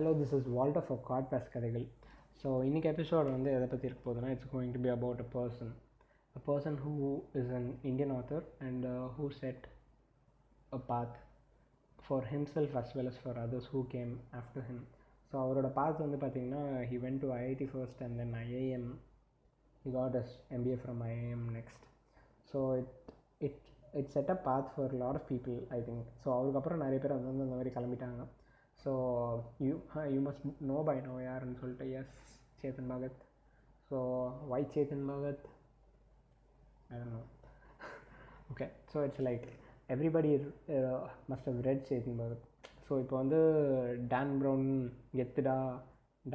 Hello, this is Walter for Cardpass கதைகள். So இன்றைக்கி episode வந்து எதை பற்றி இருக்க போகுதுன்னா, it's going to be about a person who is an Indian author and who set a path for himself as well as for others who came after him. So அவரோட path வந்து பார்த்திங்கன்னா, he went to IIT first and then IIM. He got an MBA from IIM next. So it set a path for lot of people I think. So அதுக்கப்புறம் நிறைய பேர் வந்து அந்த மாதிரி கிளம்பிட்டாங்க. So you must know by now யாருன்னு சொல்லிட்டு. Yes, Chetan Bhagat. So why Chetan Bhagat? I don't know. Okay, so it's like everybody must have read Chetan Bhagat. So இப்போ வந்து டான் ப்ரௌன் கெத்துடா,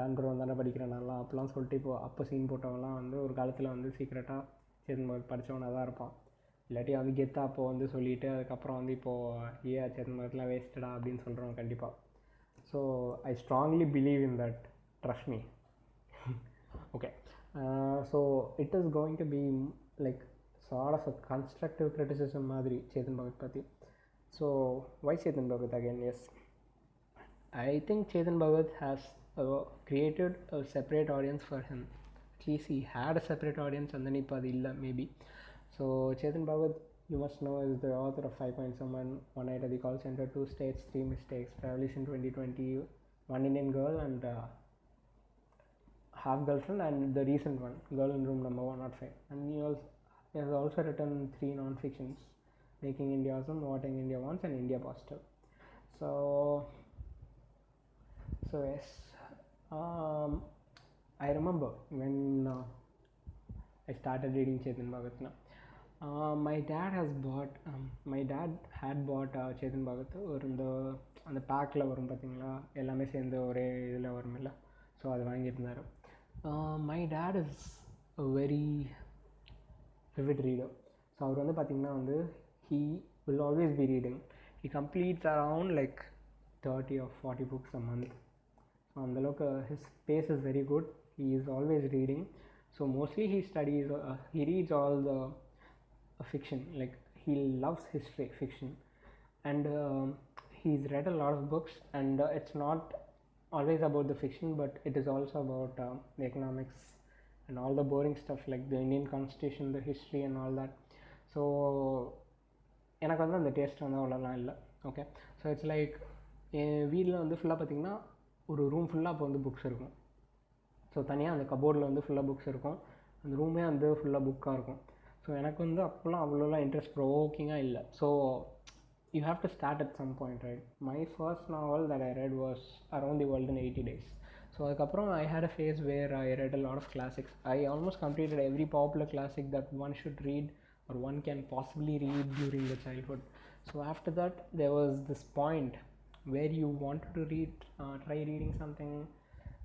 டான் ப்ரௌன் தானே படிக்கிறேன் நல்லா அப்படிலாம் சொல்லிட்டு இப்போது அப்போ சீன் போட்டவங்களாம் வந்து ஒரு காலத்தில் வந்து சீக்கிரட்டாக சேத்தன் பகத் படித்தவனாக தான் இருப்பான். இல்லாட்டி வந்து கெத்தாக அப்போ வந்து சொல்லிவிட்டு அதுக்கப்புறம் வந்து இப்போது சேத்தன் பகத்லாம் வேஸ்டடா அப்படின்னு சொல்கிறோம் கண்டிப்பாக. So I strongly believe in that, trust me. Okay, so it is going to be like sort of a constructive criticism madri Chetan Bhagat pati. So why Chetan Bhagat again? Yes, I think Chetan Bhagat has created a separate audience for him. At least he had a separate audience and then ipo adu illa maybe. So Chetan Bhagat, you must know, is the author of 5 Points Someone, One Night at the Call Center, 2 States, 3 Mistakes, Revolution 2020, One Indian Girl, and Half Girlfriend, and the recent one, Girl in Room Number 105. And he has also written 3 non-fictions, Making India Awesome, What India Wants, and India Positive. So yes, I remember when I started reading Chetan Bhagat now. My dad had bought Chetan Bhagat. ஒரு அந்த பேக்கில் வரும் பார்த்திங்களா, எல்லாமே சேர்ந்து ஒரே இதில் வரும் இல்லை. ஸோ அது வாங்கியிருந்தார். My dad is a very vivid reader. So அவர் வந்து பார்த்திங்கன்னா வந்து he will always be reading. He completes around like 30 or 40 books a month. So அந்தளவுக்கு his pace is very good. He is always reading. So mostly he reads all the fiction, like he loves history fiction, and he's read a lot of books, and it's not always about the fiction, but it is also about the economics and all the boring stuff like the Indian constitution, the history and all that. So எனக்கு வந்து அந்த taste வந்து அவ்வளோலாம் இல்லை. Okay, so it's like என் வீட்டில் வந்து ஃபுல்லாக பார்த்திங்கன்னா ஒரு ரூம் ஃபுல்லாக அப்போ வந்து புக்ஸ் இருக்கும். ஸோ தனியாக அந்த கபோர்டில் வந்து ஃபுல்லாக புக்ஸ் இருக்கும். அந்த ரூமே வந்து ஃபுல்லாக புக்காக இருக்கும். ஸோ எனக்கு வந்து அப்போல்லாம் அவ்வளோலாம் இன்ட்ரெஸ்ட் ப்ரோவோக்கிங்காக இல்லை. So you have to start at some point, right? My first novel that I read was around the world in 80 days. So அதுக்கப்புறம் I had a phase where I read a lot of classics. I almost completed every popular classic that one should read or one can possibly read during the childhood. So after that there was this point where you wanted to try reading something.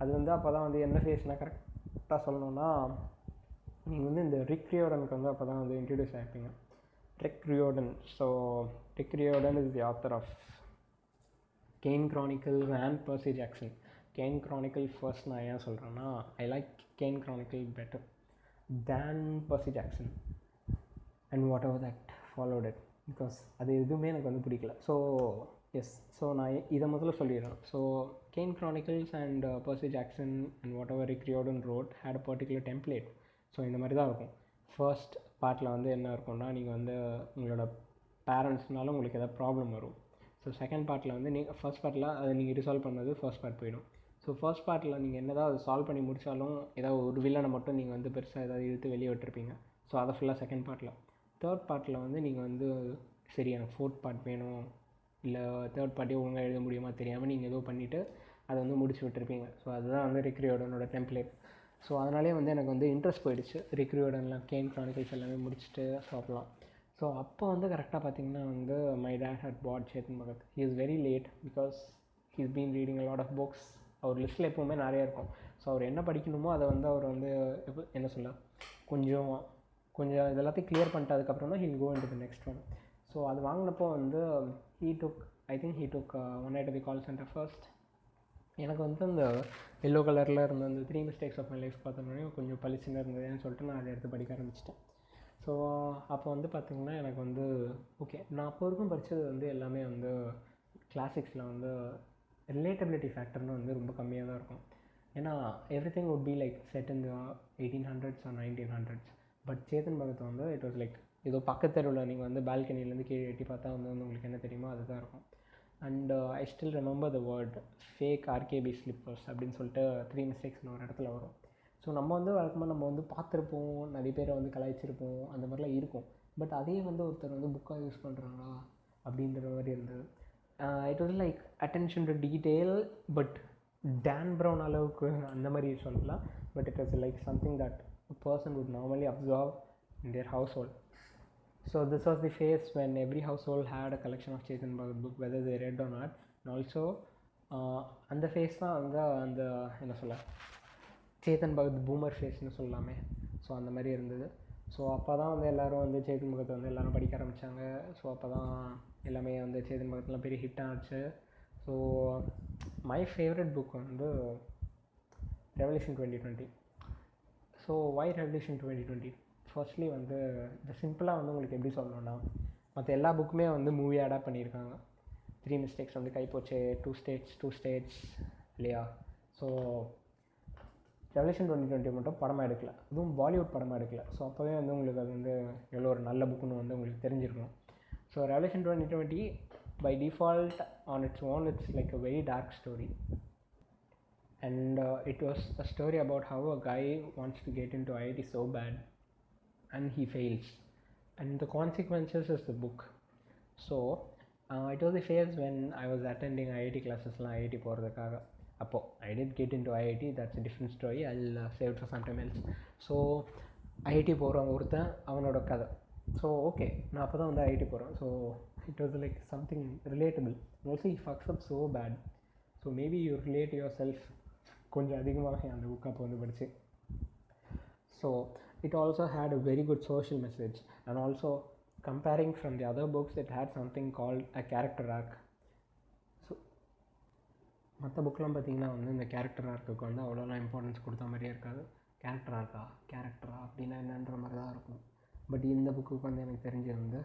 அது வந்து அப்போ தான் வந்து என்ன ஃபேஸ்னால் கரெக்டாக சொல்லணுன்னா, நீங்கள் வந்து இந்த ரிக் ரியோடனுக்கு வந்து அப்போ தான் வந்து இன்ட்ரடியூஸ் ஆகிருப்பீங்க. Rick Riordan. So Rick Riordan is the author of Kane Chronicles and Percy Jackson. Kane Chronicle first நான் ஏன் சொல்கிறேன்னா, I like Kane Chronicle better than Percy Jackson and whatever that followed it, because அது எதுவுமே எனக்கு வந்து பிடிக்கல. So yes, so நான் இதை முதல்ல சொல்லிடுறேன். So Kane Chronicles and Percy Jackson and whatever Rick Riordan wrote had a particular template. So இந்த மாதிரி தான் இருக்கும். ஃபர்ஸ்ட் பார்ட்டில் வந்து என்ன இருக்கும்னா, நீங்கள் வந்து உங்களோட பேரண்ட்ஸ்னால உங்களுக்கு எதாவது ப்ராப்ளம் வரும். ஸோ செகண்ட் பார்ட்டில் வந்து நீங்கள் ஃபர்ஸ்ட் பார்ட்டில் அதை நீங்கள் ரிசால்வ் பண்ணது ஃபர்ஸ்ட் பார்ட் போயிடும். ஸோ ஃபர்ஸ்ட் பார்ட்டில் நீங்கள் என்ன தான் அதை சால்வ் பண்ணி முடித்தாலும் ஏதாவது ஒரு வில்லனை மட்டும் நீங்கள் வந்து பெருசாக ஏதாவது இழுத்து வெளியே விட்டுருப்பீங்க. ஸோ அதை ஃபுல்லாக செகண்ட் பார்ட்டில். தேர்ட் பார்ட்டில் வந்து நீங்கள் வந்து சரி எனக்கு ஃபோர்த் பார்ட் வேணும், இல்லை தேர்ட் பார்ட்டியை ஒழுங்காக எழுத முடியுமா தெரியாமல் நீங்கள் ஏதோ பண்ணிவிட்டு அதை வந்து முடிச்சு விட்டுருப்பீங்க. ஸோ அதுதான் வந்து ரிக் ரியோடனோட டெம்ப்ளேட். ஸோ அதனாலே வந்து எனக்கு வந்து இன்ட்ரெஸ்ட் போயிடுச்சு ரிக் ரியோடனில் கெயின் கிரானிக்கல்ஸ் எல்லாமே முடிச்சுட்டு சாப்பிட்லாம். ஸோ அப்போ வந்து கரெக்டாக பார்த்திங்கன்னா வந்து my dad had bought Chetan Bhagat. He is very late because he is been reading a lot of books. அவர் லிஸ்ட்டில் எப்போவுமே நிறையா இருக்கும். ஸோ அவர் என்ன படிக்கணுமோ அதை வந்து அவர் வந்து என்ன சொல்ல கொஞ்சம் இதெல்லாத்தையும் கிளியர் பண்ணிட்டு அதுக்கப்புறம் தான் he'll go into the next one. So அது வாங்கினப்போ வந்து he took one night at the call center first. எனக்கு வந்து அந்த எல்லோ கலரில் இருந்த அந்த 3 மிஸ்டேக்ஸ் ஆஃப் மை லைஃப் பார்த்தோன்னே கொஞ்சம் பளிச்சுன்னு இருந்ததுன்னு சொல்லிட்டு நான் அதை எடுத்து படிக்க ஆரம்பிச்சிட்டேன். ஸோ அப்போ வந்து பார்த்திங்கன்னா எனக்கு வந்து ஓகே, நான் அப்போ வரைக்கும் படித்தது வந்து எல்லாமே வந்து கிளாசிக்ஸில் வந்து ரிலேட்டபிலிட்டி ஃபேக்டர்னு வந்து ரொம்ப கம்மியாக தான் இருக்கும். ஏன்னா everything would be like set in 1800s or 1900s. But Chetan Bhagat வந்து இட் வாஸ் லைக் ஏதோ பக்கத்தெருவில் நீங்கள் வந்து பால்கனிலேருந்து கீழே எட்டி பார்த்தா வந்து உங்களுக்கு என்ன தெரியுமோ அதுதான் இருக்கும். And I still remember the word fake RKP slippers அப்படின்னு சொல்லிட்டு 3 மிஸ்டேக்ஸ்னு ஒரு இடத்துல வரும். ஸோ நம்ம வந்து வழக்கமாக நம்ம வந்து பார்த்துருப்போம், நிறைய பேரை வந்து கலாய்ச்சிருப்போம், அந்த மாதிரிலாம் இருக்கும். பட் அதே வந்து ஒருத்தர் வந்து புக்காக யூஸ் பண்ணுறாங்களா அப்படின்ற மாதிரி இருந்தது. It was like attention to detail, but Dan Brown அளவுக்கு அந்த மாதிரி சொல்லலாம். But it was like something that person would normally observe in their household. So this was the phase when every household had a collection of Chetan Bhagat book, whether they read or not. And also அந்த face தான் அங்கே அந்த என்ன சொல்ல Chetan Bhagat boomer ஃபேஸ்னு சொல்லலாமே. So அந்த மாதிரி இருந்தது. ஸோ அப்போ தான் வந்து எல்லோரும் வந்து சேத்தன் பகத்தை வந்து எல்லோரும் படிக்க ஆரம்பித்தாங்க. ஸோ அப்போ தான் எல்லாமே வந்து சேத்தன் பகத்லாம் பெரிய ஹிட் ஆச்சு. ஸோ மை ஃபேவரட் புக் வந்து revolution 2020. So why revolution 2020? Firstly வந்து இந்த சிம்பிளாக வந்து உங்களுக்கு எப்படி சொல்லணும்னா, மற்ற எல்லா புக்குமே வந்து மூவி அடாப்ட் பண்ணியிருக்காங்க. 3 மிஸ்டேக்ஸ் வந்து கைப்போச்சு, 2 ஸ்டேட்ஸ் இல்லையா. ஸோ ரெவல்யூஷன் 2020 மட்டும் படமாக எடுக்கல, அதுவும் பாலிவுட் படமாக எடுக்கல. ஸோ அப்போவே வந்து உங்களுக்கு அது வந்து எவ்வளோ ஒரு நல்ல புக்குன்னு வந்து உங்களுக்கு தெரிஞ்சிருக்கணும். So revolution 2020 by default on its own it's like a very dark story. And it was a story about how a guy wants to get into IIT so bad and he fails, and the consequences is the book. So it was the phase when I was attending IIT classes la IIT போகிறதுக்காக. அப்போ I did get into IIT, that's a different story, I'll save it for some time else. So IIT போகிறவங்க ஒருத்தன் அவனோட கதை. So okay, நான் அப்போ தான் வந்து IIT போகிறேன். So it was like something relatable. Mostly he fucks up so bad, so maybe you relate yourself கொஞ்சம் அதிகமாக அந்த புக் அப்போ வந்து படிச்சு. So it also had a very good social message, and also comparing from the other books it had something called a character arc. So மற்ற புக்கெலாம் பார்த்திங்கன்னா வந்து இந்த கேரக்டர் ஆர்க்குக்கு வந்து அவ்வளோலாம் இம்பார்ட்டன்ஸ் கொடுத்த மாதிரியே இருக்காது. கேரக்டரா அப்படின்னா என்னன்ற மாதிரி தான் இருக்கும். பட் இந்த புக்குக்கு வந்து எனக்கு தெரிஞ்சு வந்து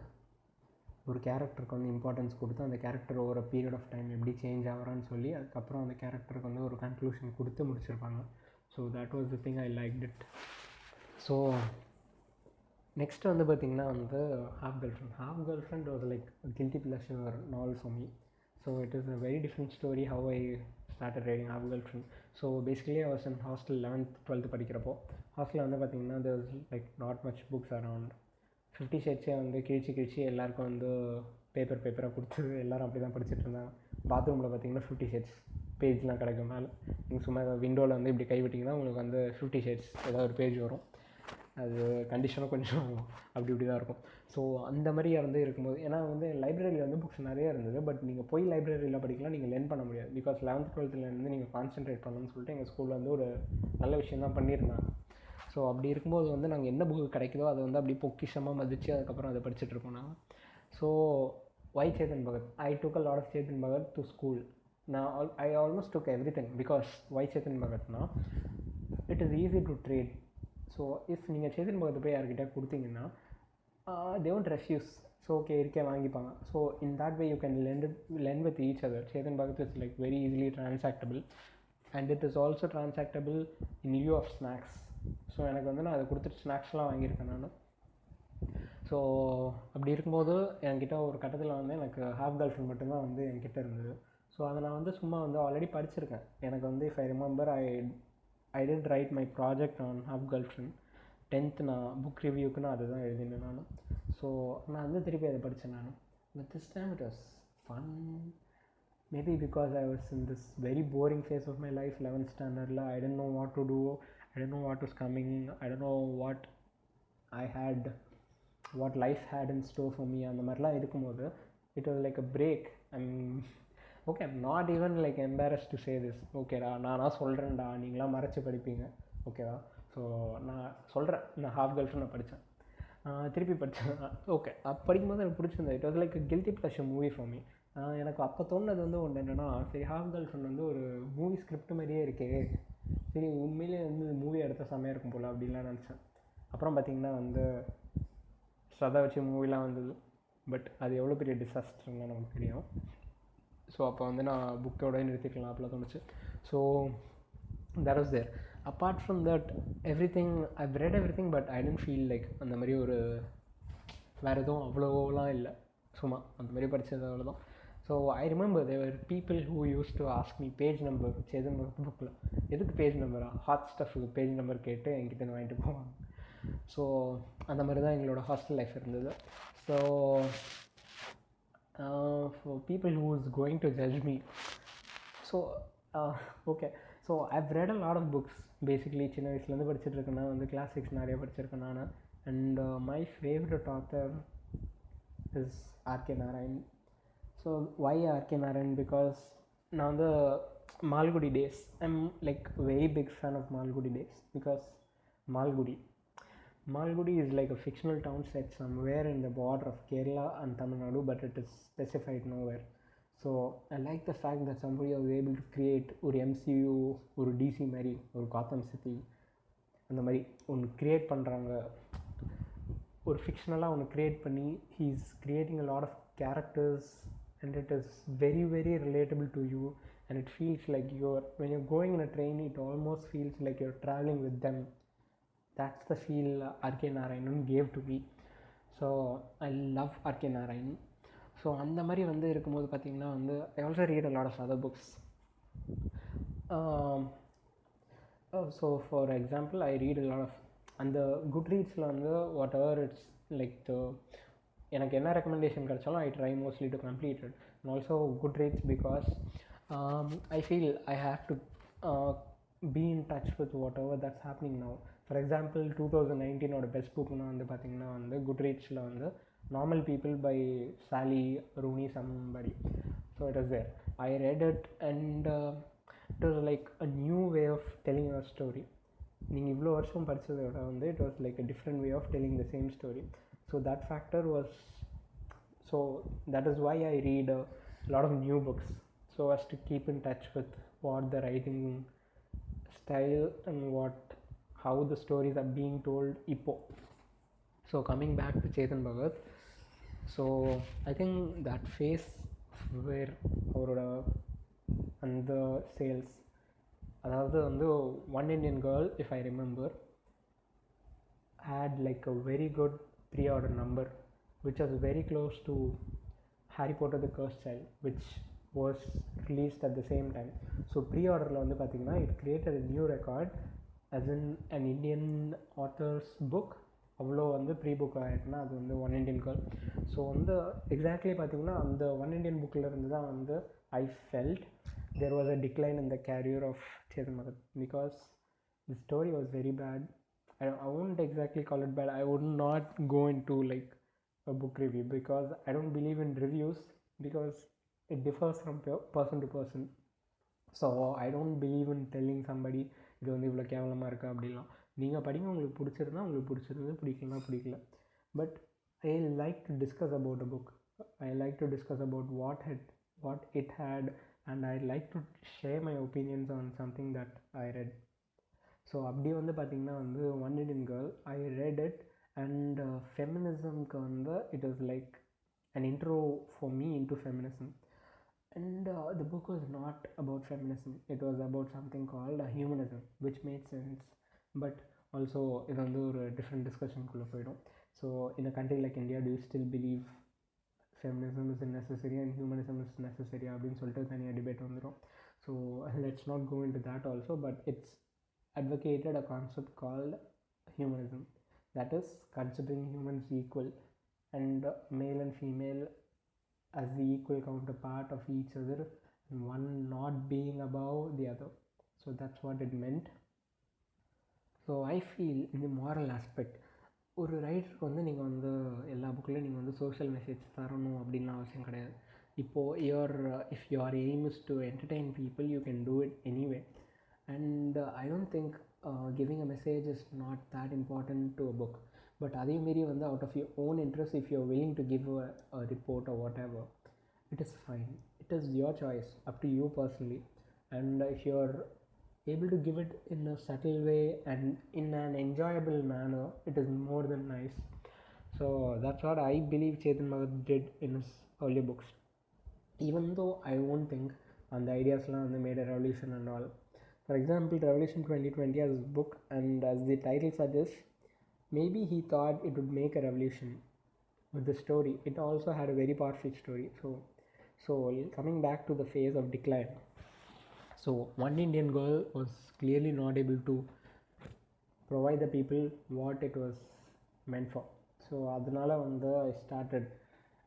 ஒரு கேரக்டருக்கு வந்து இம்பார்ட்டன்ஸ் கொடுத்து அந்த character over a period of time எப்படி சேஞ்ச் ஆகிறான்னு சொல்லி அதுக்கப்புறம் அந்த கேரக்டருக்கு வந்து ஒரு கன்க்ளூஷன் கொடுத்து முடிச்சிருப்பாங்க. So that was the thing I liked it. So next வந்து பார்த்திங்கன்னா வந்து Half Girlfriend was like guilty pleasure novel for me. So it is a very different story how I started reading Half Girlfriend. So basically I was in hostel 11th 12th படிக்கிறப்போ. ஹாஸ்டலில் வந்து பார்த்திங்கன்னா there was like not much books around. 50 ஷேட்ஸே வந்து கிழிச்சு எல்லாேருக்கும் வந்து பேப்பராக கொடுத்து எல்லோரும் அப்படி தான் படிச்சுட்டு இருந்தாங்க. பாத்ரூமில் பார்த்திங்கன்னா 50 ஷேட்ஸ் பேஜ்லாம் கிடைக்கும் மேலே. நீங்கள் சும்மா விண்டோவில் வந்து இப்படி கைவிட்டிங்கன்னா உங்களுக்கு வந்து 50 ஷேட்ஸ் ஏதாவது ஒரு பேஜ் வரும். அது கண்டிஷனும் கொஞ்சம் அப்படி தான் இருக்கும். ஸோ அந்த மாதிரி வந்து இருக்கும்போது, ஏன்னா வந்து லைப்ரரியில் வந்து புக்ஸ் நிறையா இருந்தது. பட் நீங்கள் போய் லைப்ரரியில் படிக்கலாம், நீங்கள் லேர்ன் பண்ண முடியாது. பிகாஸ் 11th 12th வந்து நீங்கள் கான்சென்ட்ரேட் பண்ணணும்னு சொல்லிட்டு எங்கள் ஸ்கூலில் வந்து ஒரு நல்ல விஷயம் தான் பண்ணியிருந்தாங்க. ஸோ அப்படி இருக்கும்போது வந்து நாங்கள் என்ன புக்கு கிடைக்குதோ அதை வந்து அப்படி பொக்கிஷமாக மதித்து அதுக்கப்புறம் அதை படிச்சுட்ருக்கோம் நாங்கள். So why Chetan Bhagat? I took a lot of Chetan Bhagat to school. I almost took everything because why Chetan பகத்னா it is easy to trade. So if நீங்கள் சேத்தன் பகத்தை போய் யார்கிட்ட கொடுத்தீங்கன்னா they won't refuse. So okay இருக்கே வாங்கிப்பாங்க. So in that way you can lend with each other. Chetan Bhagat is like very easily transactable and it is also transactable in lieu of snacks. So எனக்கு வந்து நான் அதை கொடுத்துட்டு ஸ்நாக்ஸ்லாம் வாங்கியிருக்கேன் நான். ஸோ அப்படி இருக்கும்போது என்கிட்ட ஒரு கட்டத்தில் வந்து எனக்கு ஹாஃப் கேர்ள் ஃப்ரெண்ட் மட்டும்தான் வந்து என்கிட்ட இருந்தது. ஸோ அதை நான் வந்து சும்மா வந்து ஆல்ரெடி படிச்சிருக்கேன். எனக்கு வந்து if I remember I did right my project on half girl friend. 10th நான் புக் ரிவ்யூக்குன்னு அது தான் எழுதினேன் நான். ஸோ நான் வந்து திருப்பி அதை படித்தேன் நான். But this time it was fun. Maybe because I was in this very boring phase of my life 11th ஸ்டாண்டர்டில். I don't know what to do, I don't know what was coming, I don't know what life had in store for me. அந்த மாதிரிலாம் இருக்கும்போது it was like a break. I'm not even like embarrassed to say this. ஓகேடா நான் சொல்கிறேன்டா, நீங்களாம் மறைச்சி படிப்பீங்க ஓகேவா. So நான் சொல்கிறேன், நான் ஹாஃப் கேர்ள் ஃப்ரெண்ட் நான் படித்தேன், திருப்பி படித்தேன். ஓகே அப்போ படிக்கும்போது எனக்கு பிடிச்சிருந்தது. It was like guilty pleasure movie for me. எனக்கு அப்போ தோணுது வந்து ஒன்று என்னென்னா, சரி ஹாஃப் கேர்ள் ஃப்ரெண்ட் வந்து ஒரு மூவி ஸ்கிரிப்ட் மாதிரியே இருக்கே, சரி உண்மையிலே வந்து மூவி எடுத்த செம்மையாக இருக்கும் போல் அப்படின்லாம் நினச்சேன். அப்புறம் பார்த்திங்கன்னா வந்து சதா வச்சு மூவிலாம் வந்தது. பட் அது எவ்வளோ பெரிய டிசாஸ்டர்னு நமக்கு தெரியும். ஸோ அப்போ வந்து நான் புக்கோட நிறுத்திக்கலாம் அப்படிலாம் தோணுச்சு. So that was there. Apart from that, everything I've read everything, but I didn't feel like அந்த மாதிரி ஒரு வேறு எதுவும் அவ்வளோலாம் இல்லை, சும்மா அந்த மாதிரி படித்தது அவ்வளோதான். So I remember there people who use to ask me page number Chetan புக்கில். எதுக்கு பேஜ் நம்பரா? ஹாட் ஸ்டஃபுக்கு பேஜ் நம்பர் கேட்டு என்கிட்ட வாங்கிட்டு போவாங்க. ஸோ அந்த மாதிரி தான் எங்களோட ஹாஸ்டல் லைஃப் இருந்தது. So for people who is going to judge me, so okay, so I've read a lot of books. Basically சின்ன வயசுலேருந்து படிச்சுட்ருக்கேன்னா வந்து கிளாசிக்ஸ் நிறைய படிச்சிருக்கேன் நான். And my favourite author is RK Narayan. So why RK Narayan? Because நான் வந்து Malgudi days, I'm like very big fan of Malgudi days. Because Malgudi is like a fictional town set somewhere in the border of Kerala and Tamil Nadu, but it is specified nowhere. So I like the fact that somebody was able to create ஒரு MCU, ஒரு DC மாதிரி, ஒரு காத்தம் city அந்த மாதிரி ஒன்று create பண்ணுறாங்க. ஒரு ஃபிக்ஷனலாக ஒன்று க்ரியேட் பண்ணி he is creating a lot of characters and it is very very relatable to you, and it feels like when you're going in a train, it almost feels like you're traveling with them. That's the feel R.K. Narayanan gave to me. So I love R.K. Narayanan. So அந்த மாதிரி வந்து இருக்கும்போது பார்த்திங்கன்னா வந்து I also read a lot of other books. So for example, I read a lot of அந்த குட்ரீட்ஸில் வந்து what ever it's like எனக்கு என்ன ரெக்கமெண்டேஷன் கிடச்சாலும் I try mostly to complete it. And also Goodreads because I feel I have to be in touch with whatever that's happening now. For example 2019 best புக்னா வந்து பார்த்திங்கன்னா வந்து குட்ரீட்ஸில் வந்து Normal People by Sally Rooney somebody. So it was there. I read it and it was like a new way of telling your story. நீங்கள் இவ்வளோ வருஷம் படித்ததை விட வந்து it was like a different way of telling the same story. So that factor was, so that is why I read a lot of new books, so as to keep in touch with what the writing style and how the stories are being told ippo. So coming back to Chetan Bhagat, so I think that phase where avroda and the sales, adhaadu vandu One Indian Girl, if I remember, had like a very good pre-order number which was very close to Harry Potter the Cursed Child, which was released at the same time. So pre-orderல வந்து பார்த்திங்கன்னா it created a new record as in an Indian author's book. அவ்வளோ வந்து pre book ஆகிட்டுனா அது வந்து One Indian Girl. So வந்து exactly பார்த்திங்கன்னா அந்த One Indian புக்கில் இருந்து தான் வந்து I felt there was a decline in the career of Chetan Bhagat because the story was very bad. I won't exactly call it bad. I would not go into like a book review because I don't believe in reviews because it differs from person to person. So I don't believe in telling somebody இது வந்து இவ்வளோ கேவலமாக இருக்கா அப்படிலாம். நீங்கள் படிங்க, உங்களுக்கு பிடிச்சிருந்தா உங்களுக்கு பிடிச்சிருந்து, பிடிக்கலாம் பிடிக்கல. But I like to discuss about a book. I like to discuss about what it had and I like to share my opinions on something that I read. So அப்படி வந்து பார்த்திங்கன்னா வந்து One Indian Girl I read it and ஃபெமினிசம்க்கு வந்து it was like an intro for me into feminism. And the book was not about feminism. It was about something called humanism, which made sense. But also இது வந்து ஒரு different டிஸ்கஷனுக்குள்ளே போயிடும். So in a country like India, do you still believe feminism is necessary and humanism is necessary அப்படின்னு சொல்லிட்டு தனியாக debate வந்துடும். So let's not go into that also, but it's advocated a concept called humanism, that is considering humans equal and male and female as the equal counterpart of each other and one not being above the other. So that's what it meant. So I feel in the moral aspect, ஒரு ரைட்டருக்கு வந்து நீங்கள் வந்து எல்லா புக்கிலையும் நீங்கள் வந்து social message தரணும் அப்படின்னு அவசியம் கிடையாது. இப்போது if your aim is to entertain people, you can do it anyway. And I don't think giving a message is not that important to a book. But அதே மாரி வந்து out of your own interest, if you're willing to give a report or whatever, it is fine. It is your choice, up to you personally. And if you're able to give it in a subtle way and in an enjoyable manner, it is more than nice. So that's what I believe Chetan Bhagat did in his earlier books. even though I won't think அந்த ஐடியாஸ்லாம் வந்து made a revolution and all. For example, Revolution 2020 as a book, and as the title suggests, maybe he thought it would make a revolution with the story. It also had a very powerful story. So coming back to the phase of decline. So One Indian Girl was clearly not able to provide the people what it was meant for. So அதனால வந்து I started.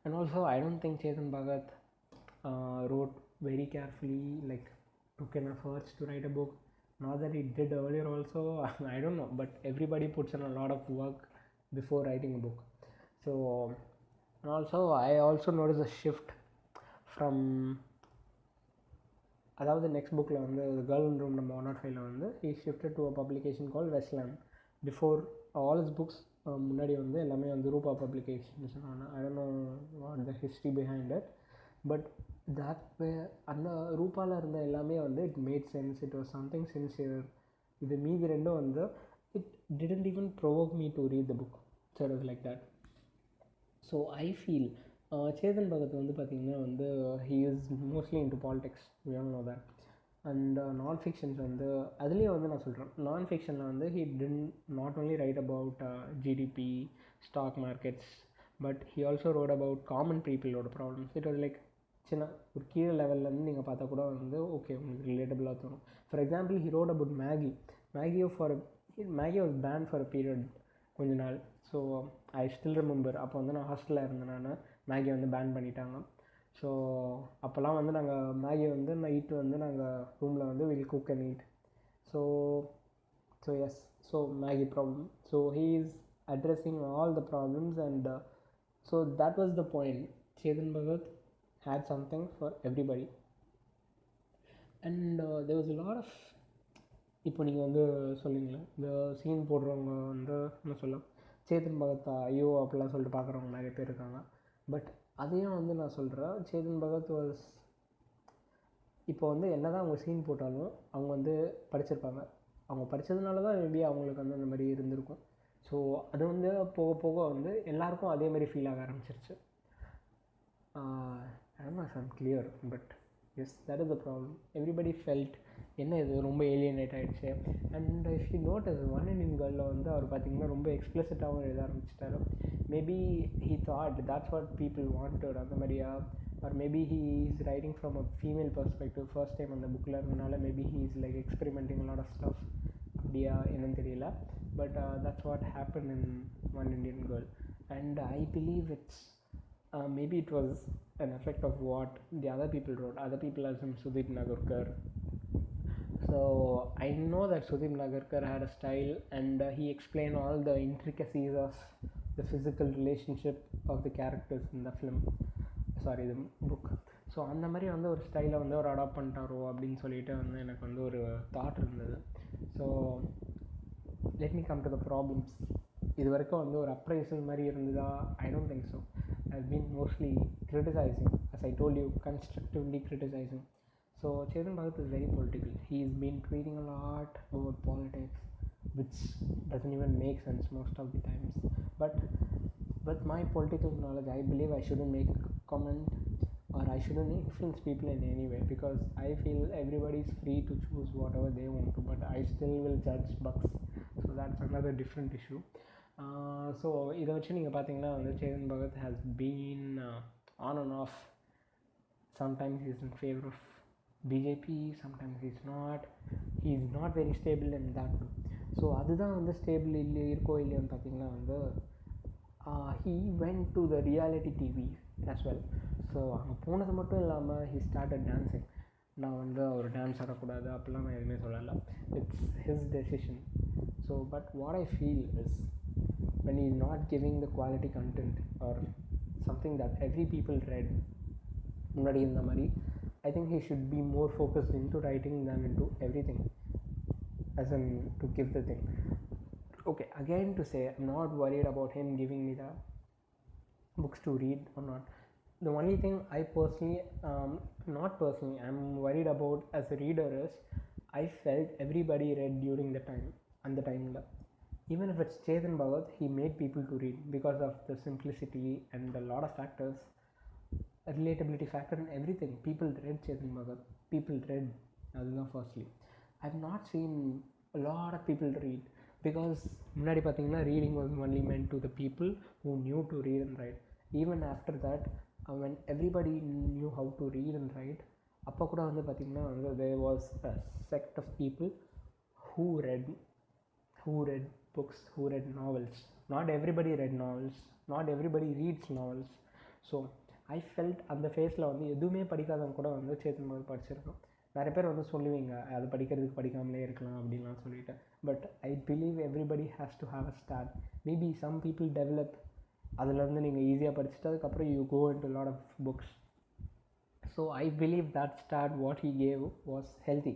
And also I don't think Chetan Bhagat wrote very carefully, like took an efforts to write a book. Not that he did earlier also, I don't know, but everybody puts in a lot of work before writing a book. So and also I also noticed a shift from, அதாவது next புக்கில் வந்து girl இன் room number 105 வந்து he shifted to a publication called Westland. Before all his books முன்னாடி வந்து எல்லாமே வந்து ரூபா publications. I don't know what the history behind it, but that way அந்த ரூபாவில் இருந்த எல்லாமே வந்து it made sense, it was something sincere. இது மீதி ரெண்டும் வந்து it didn't even provoke me to read the book, so it was like that. So I feel Chetan Bhagat வந்து பார்த்திங்கன்னா வந்து he is mostly into politics, we all know that. And நான் fictions வந்து அதுலேயே வந்து நான் சொல்கிறேன், நான் ஃபிக்ஷனில் வந்து he didn't not only write about GDP, stock markets, but he also wrote about common peopleோட ப்ராப்ளம்ஸ். இட் வாஸ் லைக் சின்ன ஒரு கீழே லெவல்லேருந்து நீங்கள் பார்த்தா கூட வந்து ஓகே உங்களுக்கு ரிலேட்டபுளாக தோணும். For example he wrote about Maggi was ban for a period கொஞ்ச நாள். ஸோ ஐ ஸ்டில் ரிமெம்பர் அப்போ வந்து நான் ஹாஸ்டலில் இருந்தேன், நான் மேகி வந்து பேன் பண்ணிட்டாங்க. ஸோ அப்போல்லாம் வந்து நாங்கள் மேகி வந்து நைட்டு வந்து நாங்கள் ரூமில் வந்து will cook and eat. So yes, so Maggi problem. So he is addressing all the problems and so that was the point. Chetan Bhagat had something for everybody. And there was a lot of, இப்போ நீங்கள் வந்து சொல்லுங்களேன், இந்த scene போடுறவங்க வந்து என்ன சொல்ல சேதன் பகத் ஐயோ அப்படிலாம் சொல்லிட்டு பார்க்குறவங்க நிறைய பேர் இருக்காங்க. பட் அதையும் வந்து நான் சொல்கிறேன், சேதன் பகத் வாஸ், இப்போ வந்து என்ன தான் அவங்க சீன் போட்டாலும் அவங்க வந்து படிச்சிருப்பாங்க. அவங்க படித்ததுனால தான் மேபி அவங்களுக்கு வந்து அந்த மாதிரி இருந்திருக்கும். ஸோ அது வந்து போக போக வந்து எல்லாருக்கும் அதே மாதிரி ஃபீல் ஆக ஆரம்பிச்சிருச்சு. I don't know if I'm clear, but yes, that is the problem. Everybody felt என்ன இது ரொம்ப ஏலியனேட் ஆகிடுச்சு. And if you notice One Indian கேர்ளில் வந்து அவர் பார்த்திங்கன்னா ரொம்ப எக்ஸ்பிளசிட்டாகவும் எழுத ஆரம்பிச்சிட்டாரு. Maybe he thought that's what people wanted அந்த மாதிரியா, or maybe he is writing from a female perspective. First time அந்த புக்கில் இருந்தனால maybe he is like experimenting lot of stuff. அப்படியா என்னன்னு தெரியல, but that's what happen in One Indian Girl. And I believe it's maybe it was an effect of what the other people wrote, other people as in Sudip Nagarkar. So I know that Sudip Nagarkar had a style, and he explained all the intricacies of the physical relationship of the characters in the book. So அந்த மாதிரி வந்து ஒரு ஸ்டைலை வந்து ஒரு adapt பண்ணிட்டாரோ அப்படின்னு சொல்லிட்டு வந்து எனக்கு வந்து ஒரு தாட் இருந்தது. So let me come to the problems. இது வரைக்கும் வந்து ஒரு அப்ரைசல் மாதிரி இருந்ததா? ஐ don't think so. I've been mostly criticizing, as I told you, constructively criticizing. So Chetan Bhagat is very political. He's been tweeting a lot about politics, which doesn't even make sense most of the times. But with my political knowledge, I believe I shouldn't make a comment or I shouldn't influence people in any way, because I feel everybody is free to choose whatever they want to, but I still will judge bucks. So that's another different issue. So இதை வச்சு நீங்கள் பார்த்தீங்கன்னா வந்து Chetan Bhagat has been on and off. Sometimes he is in favour of BJP, sometimes he is not very stable in that. So அதுதான் வந்து stable இருக்கோ இல்லையோன்னு பார்த்தீங்கன்னா வந்து he went to the reality TV as well. So அங்கே போனது மட்டும் இல்லாமல் ஹீ ஸ்டார்டட் டான்ஸிங். நான் வந்து அவர் டான்ஸ் ஆடக்கூடாது அப்படிலாம் நான் எதுவுமே சொல்லலை, it's his decision. So but what I feel is, when he is not giving the quality content or something that every people read முன்னாடி இந்த மாதிரி, I think he should be more focused into writing than into everything, as in to give the thing. Okay, again to say, I'm not worried about him giving me the books to read or not. The only thing I personally, I'm worried about as a reader is, I felt everybody read during the time, and the time even if it's Chetan Bhagat, he made people to read because of the simplicity and a lot of factors. relatability factor and everything. People read Chetan Bhagat. People read அதுதான் firstly. I've not seen a lot of people read because முன்னாடி பார்த்தீங்கன்னா reading was only meant to the people who knew to read and write. Even after that, when everybody knew how to read and write, அப்போ கூட வந்து பார்த்திங்கன்னா வந்து there was a sect of people who read books, who read novels. Not everybody read novels, not everybody reads novels. So I felt அந்த ஃபேஸில் வந்து எதுவுமே படிக்காதவங்க கூட வந்து சேத்தன் பகத் படிச்சிருக்கோம். நிறைய பேர் வந்து சொல்லுவீங்க அது படிக்கிறதுக்கு படிக்காமலே இருக்கலாம் அப்படின்லாம் சொல்லிட்டு. But I believe everybody has to have a start. Maybe some people develop, அதுலேருந்து நீங்கள் ஈஸியாக படிச்சுட்டு அதுக்கப்புறம் you go into lot of books. So I believe that start what he gave was healthy.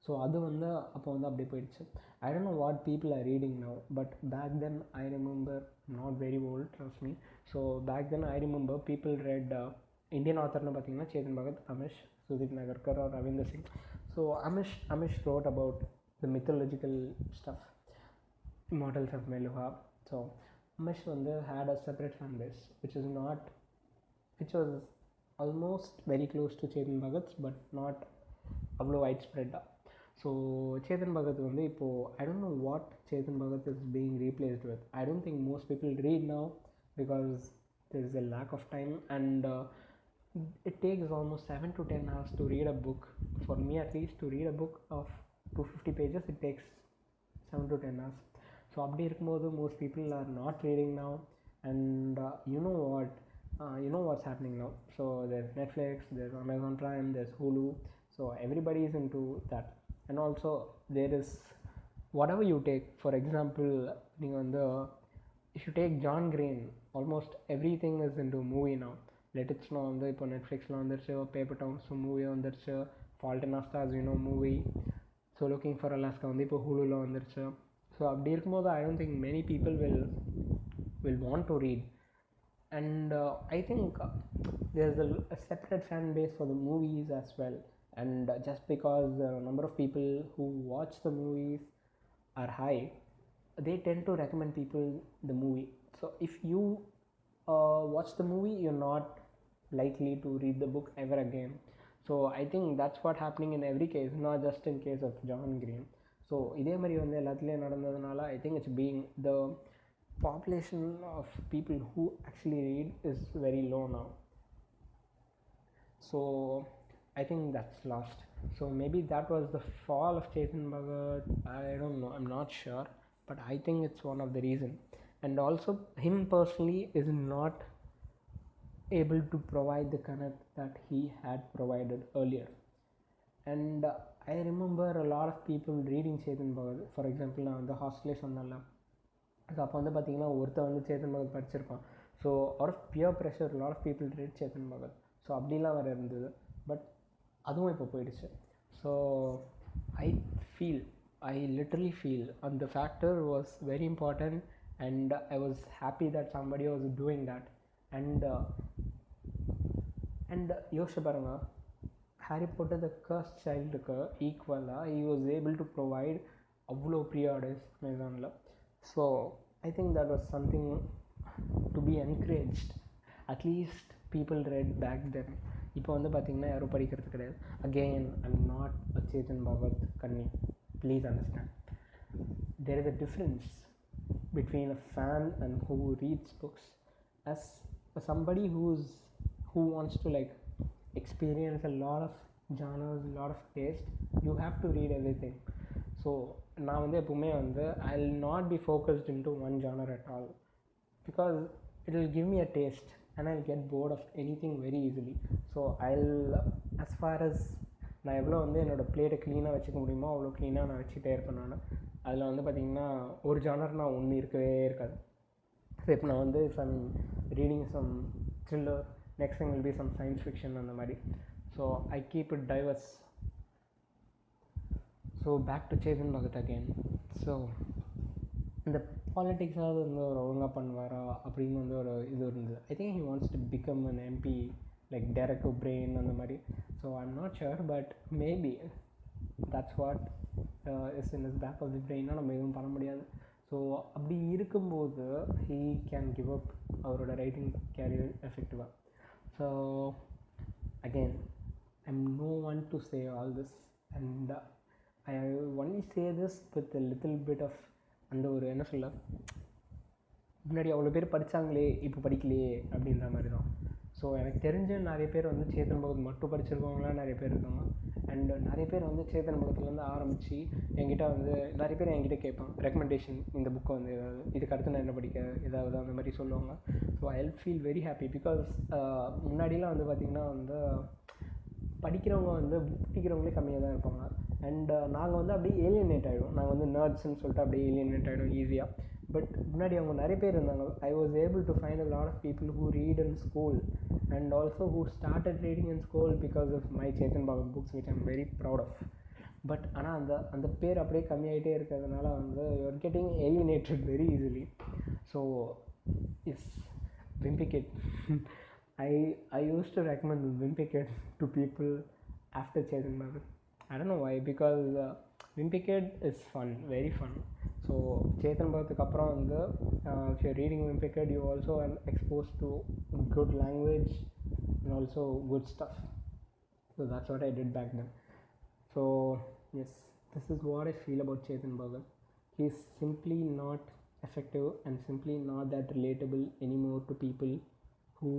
So அது வந்து அப்போ வந்து அப்படியே போயிடுச்சு. I don't know what people are reading now, but back then I remember, not very old, trust me. So back then I remember people read Indian author-nu பார்த்தீங்கன்னா Chetan Bhagat, Amish, Sudeep Nagarkar or Ravinder Singh. So Amish wrote about the mythological stuff, Immortals of Meluha. So Amish வந்து had a separate fan base which was almost very close to Chetan Bhagat but not அவ்வளோ wide ஸ்ப்ரெட்டாக. So Chetan Bhagat வந்து இப்போது I don't know what Chetan Bhagat is being replaced with. I don't think most people read now because there is a lack of time and it takes almost 7 to 10 hours to read a book. For me at least, to read a book of 250 pages, it takes 7 to 10 hours. So அப்படி இருக்கும்போது most people are not reading now and you know what's happening now. So there's Netflix, there's Amazon Prime, there's Hulu. So everybody is into that. And also there is whatever you take, for example நீங்கள் வந்து if you take John Green, almost everything is into movie now. Let It Snow வந்து இப்போ நெட்ஃப்ளிக்ஸில் வந்துருச்சு, paper downs movie வந்துருச்சு, fault in stars movie, so looking for Alaska வந்து இப்போ ஹூலுவில் வந்துருச்சு. ஸோ அப்படி இருக்கும்போது ஐ don't think many people will want to read. And I think there's a separate fan base for the movies as well. And just because the number of people who watch the movies are high, they tend to recommend people the movie. So if you watch the movie, you're not likely to read the book ever again. So I think that's what happening in every case, not just in case of John Green. So இதே மாதிரி வந்து எல்லாத்துலேயும் நடந்ததுனால I think it's being the population of people who actually read is very low now. So I think that's lost. So maybe that was the fall of Chetan Bhagat. I don't know, I'm not sure, but I think it's one of the reason. And also him personally is not able to provide the connect that he had provided earlier. And I remember a lot of people reading Chetan Bhagat. For example, நான் வந்து ஹாஸ்டலே சொன்னேன்ல, so அப்போ வந்து பார்த்திங்கன்னா ஒருத்தர் வந்து சேத்தன் பகத் படிச்சிருப்பான். So out of peer pressure lot of people read Chetan Bhagat. So அப்படிலாம் வேறு இருந்தது. பட் அதுவும் இப்போ போயிடுச்சு. So I literally feel and the factor was very important and I was happy that somebody was doing that. And யோசிச்சு பாருங்க, Harry Potter த cursed சைல்டுக்கு ஈக்குவலாக he was able to provide அவ்வளோ ப்ரீஆர்டர்ஸ் அமேசானில். So I think that was something to be encouraged. At least people read back then. இப்போ வந்து பார்த்திங்கன்னா யாரும் படிக்கிறது கிடையாது. Again, I'm not a Chetan Bhagat கண்ணி, please understand. There is a difference between a fan and who reads books. As somebody who wants to like experience a lot of genres, a lot of taste, you have to read everything. So நான் வந்து எப்பவுமே வந்து I will not be focused into one genre at all because it will give me a taste and I'll get bored of anything very easily. So as far as நான் எவ்வளோ வந்து என்னோடய பிளேட்டை க்ளீனாக வச்சுக்க முடியுமோ அவ்வளோ க்ளீனாக நான் வச்சுக்கிட்டே இருப்பேன். நான் அதில் வந்து பார்த்திங்கன்னா ஒரு ஜானர்னா ஒன்று இருக்கவே இருக்காது. ஸோ இப்போ நான் வந்து some reading some thriller, next thing will be some science fiction அந்த மாதிரி. So I keep it diverse. So back to Chetan Bhagat again. So இந்த பாலிட்டிக்ஸாவது வந்து ஒரு ஒழுங்காக பண்ணுவாரா அப்படின்னு வந்து ஒரு இது இருந்தது. I think he wants to become an MP like Derek O'Brien அந்த மாதிரி. So I'm not sure but maybe that's what is in his back of the பிரெயினாக நம்ம எதுவும் பண்ண முடியாது. ஸோ அப்படி இருக்கும்போது ஹீ கேன் கிவ் அப் அவரோட ரைட்டிங் கேரியர் எஃபெக்டிவாக. So again, I'm no one to say all this, and I only say this with a little bit of அந்த ஒரு என்ன சொல்ல, முன்னாடி அவ்வளோ பேர் படித்தாங்களே இப்போ படிக்கலையே அப்படின்ற மாதிரி தான். ஸோ எனக்கு தெரிஞ்ச நிறைய பேர் வந்து சேத்தன் பகத் மட்டும் படிச்சிருக்கவங்களாம் நிறைய பேர் இருக்காங்க. அண்ட் நிறைய பேர் வந்து சேத்தன் பகத்துலேருந்து ஆரம்பித்து என்கிட்ட வந்து நிறைய பேர் என்கிட்ட கேட்பாங்க ரெக்கமெண்டேஷன், இந்த புக்கை வந்து ஏதாவது இதுக்கு அடுத்து நான் என்ன படிக்க ஏதாவது அந்த மாதிரி சொல்லுவாங்க. So I feel very happy because முன்னாடிலாம் வந்து பார்த்திங்கன்னா வந்து படிக்கிறவங்க வந்து படிக்கிறவங்களே கம்மியாக தான் இருப்பாங்க. அண்ட் நாங்கள் வந்து அப்படியே ஏலியனேட் ஆகிடும், நாங்கள் வந்து நர்ட்ஸ்ன்னு சொல்லிட்டு அப்படியே ஏலியனேட் ஆகிடும் ஈஸியாக. பட் முன்னாடி அவங்க நிறைய பேர் இருந்தாங்க. I was able to find a lot of people who read in school and also who started reading in school because of my Chetan Bhagat books which I'm very proud of. But ஆனால் அந்த பேர் அப்படியே கம்மியாகிட்டே இருக்கிறதுனால வந்து you're getting alienated very easily. So is Wimpy Kid. I used to recommend Wimpy Kid to people after Chetan Bhagat. I don't know why, because Wimpy Kid is fun, very fun. So Chetan Bhagat அப்புறம் வந்து if you're reading Wimpy Kid, you also are exposed to good language and also good stuff. So that's what I did back then. So yes, this is what I feel about Chetan Bhagat. He's simply not effective and simply not that relatable anymore to people who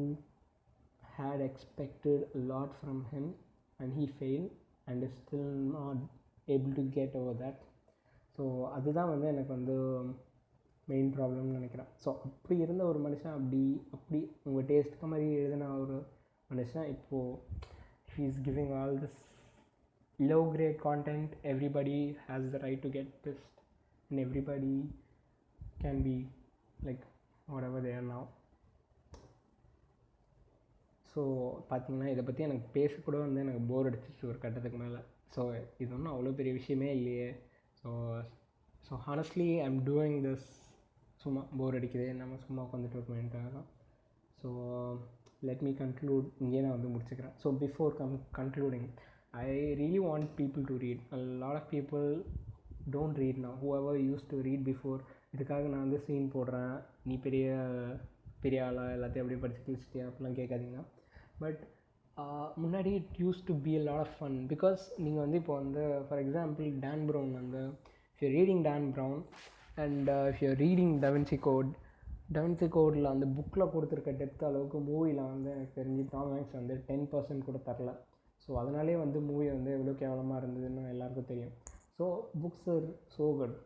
had expected a lot from him and he failed and is still not able to get over that. So அதுதான் வந்து எனக்கு வந்து main ப்ராப்ளம்னு நினைக்கிறேன். So அப்படி இருந்த ஒரு மனுஷன் அப்படி உங்கள் டேஸ்ட்டுக்கு மாதிரி எழுதின ஒரு மனுஷன் இப்போது he is giving all this low grade content. Everybody has the right to get pissed and everybody can be like whatever they are now. So பார்த்திங்கன்னா இதை பற்றி எனக்கு பேசக்கூட வந்து எனக்கு போர் அடிச்சிச்சு ஒரு கட்டத்துக்கு மேலே. ஸோ இது ஒன்றும் அவ்வளோ பெரிய விஷயமே இல்லையே. So honestly I am doing this சும்மா போர் அடிக்குது, நம்ம சும்மா உட்காந்துட்டு இருக்கோமேன்ட்டாக தான். ஸோ லெட் மீ கன்க்ளூட், இங்கே நான் வந்து முடிச்சுக்கிறேன். So before concluding, I really want people to read. a lot of people don't read now, whoever used to read before. இதுக்காக நான் வந்து சீன் போடுறேன், நீ பெரிய ஆளாக எல்லாத்தையும் அப்படியே படிச்சு கிழிச்சிட்டியா அப்படிலாம் கேட்காதீங்க. பட் முன்னாடி it use to be a lot of fun because நீங்கள் வந்து இப்போ வந்து ஃபார் எக்ஸாம்பிள் டான் ப்ரௌன் வந்து if you're reading Dan Brown and if you're reading Da Vinci Code அந்த புக்கில் கொடுத்துருக்க டெப்த் அளவுக்கு மூவியில் வந்து எனக்கு தெரிஞ்சு டாம் ஹேங்க்ஸ் வந்து 10% கூட தரல. ஸோ அதனாலே வந்து மூவி வந்து எவ்வளோ கேவலமாக இருந்ததுன்னு எல்லாருக்கும் தெரியும். So books are so good.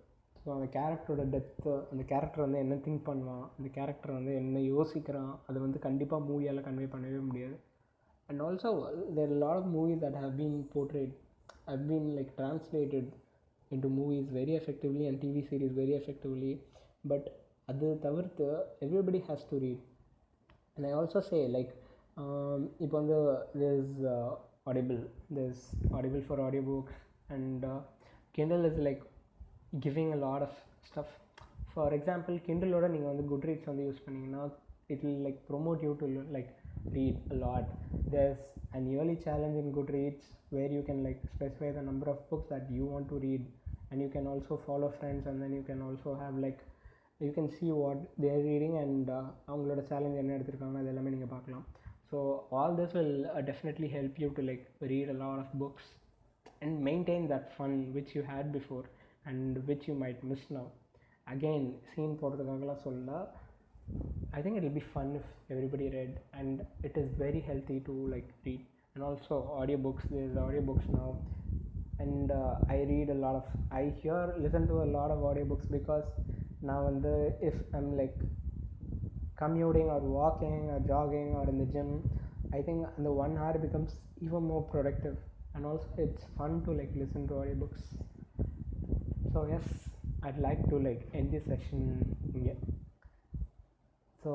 So அந்த கேரக்டரோட டெப்த்து, அந்த கேரக்டர் வந்து என்ன திங்க் பண்ணுவான், அந்த கேரக்டர் வந்து என்ன யோசிக்கிறான், அது வந்து கண்டிப்பாக மூவியால் கன்வே பண்ணவே முடியாது. And also there are a lot of movies that have been portrayed, have been like translated into movies very effectively and TV series very effectively. But அது தவிர்த்து everybody has to read. And I also say like இப்போ வந்து there's Audible for audiobooks and Kindle is like giving a lot of stuff. For example, Kindle-ஓட நீங்கள் வந்து Goodreads வந்து use பண்ணிங்கன்னா it will like promote you to like read a lot. There's an yearly challenge in Goodreads where you can like specify the number of books that you want to read, and you can also follow friends, and then you can also have like you can see what they are reading and அவங்களோட challenge என்ன எடுத்திருக்காங்க அது எல்லாமே நீங்கள் பார்க்கலாம். So all this will definitely help you to like read a lot of books and maintain that fun which you had before and which you might miss now. Again, scene போடுறதுக்காகலாம் சொல்லல, I think it will be fun if everybody read, and it is very healthy to like read. And also audiobooks, there's audiobooks now, and I listen to a lot of audiobooks because now and if I'm like commuting or walking or jogging or in the gym, I think the 1 hour becomes even more productive, and also it's fun to like listen to audiobooks. So yes, I'd like to like end this session here. So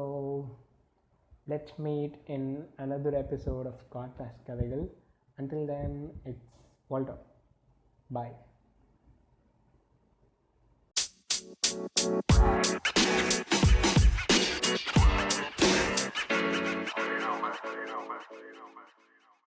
let's meet in another episode of Podcast Kavaigal. Until then, it's Walter. Bye. You know, man.